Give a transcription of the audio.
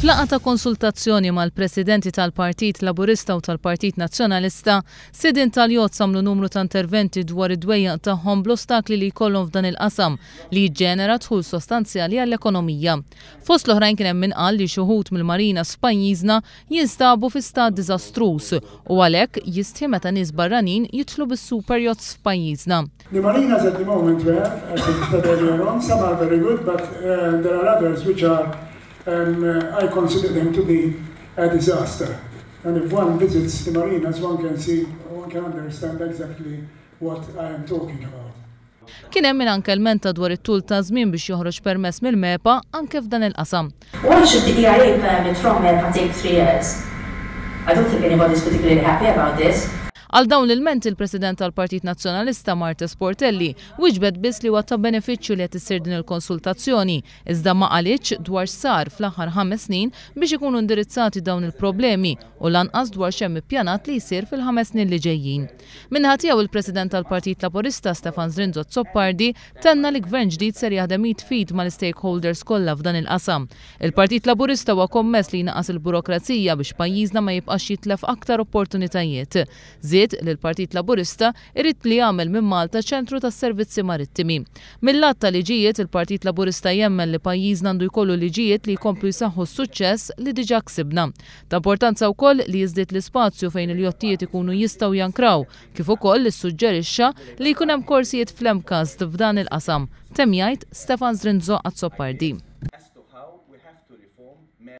F'laqgħa ta' konsultazzjoni mal-presidenti tal-Partit Laburista u tal-Partit Nazzjonalista, sidien tal-jott samlu numru ta' interventi dwar id-dwejjaq tagħhom bl-ostakli li jkollhom f'dan il-qasam li jiġġenera dħul sostanzjali għall-ekonomija. Fost l-oħrajn kien hemm min qal li xi wħud mill-marinas f'pajjiżna jinstabu fi stat diżastruż u għalhekk jistħi meta nies barranin jidħlu bis-super yachts f'pajjiżna. The marinas at the moment we have, as I said earlier on, some are very good, but there are others which are I consider them to be a disaster. And if one visits the marinas, one can understand exactly what I am talking about. Kien hemm min anke l-menta dwar it-tul ta' żmien biex joħroġ permess mill-MEPA anke f'dan il-qasam. Why should the EIA permit from MEPA take 3 years? I don't think anybody is particularly happy about this. Għal dawn il-ment il-President tal-Partit Nazzjonalista Marta Sportelli wiġbed biss li huwa ta' benefiċċju li qed issir din il-konsultazzjoni, iżda ma qalitx dwar sar fl-aħħar 5 snin biex ikunu indirizzati dawn il-problemi u lanqas dwar xemm ippjanat li jsir fil-5 snin li ġejjin. Minnaħa tiegħu il-President tal-Partit Laburista Stefan Zrinzo Zoppardi tenna li gvern ġdid ser jaħdem jitfid mal-stakeholders kollha f'dan il-qasam. Il-Partit Laburista huwa kommess li jnaqqas il-burokrazija biex pajjiżna ma jibqax jitlef aktar opportunitajiet. Li l-Partit Laburista irrid li jagħmel minn Malta ċentru tas-servizzi marittimi. Mill-lat ta' liġijiet il-Partit Laburista jemmen li pajjiżna għandu jkollu liġijiet li jkomplu jsaħħu s-suċċess li diġà ksibna. Ta' importanza wkoll li jiżdied l-ispazju fejn il-jottijiet ikunu jistgħu jankraw, kif ukoll li ssuġġerixxa li jkun hemm korsijiet fl-MCAST f'dan il-qasam. Temm jgħid Stefan Zrinzo Zoppardi.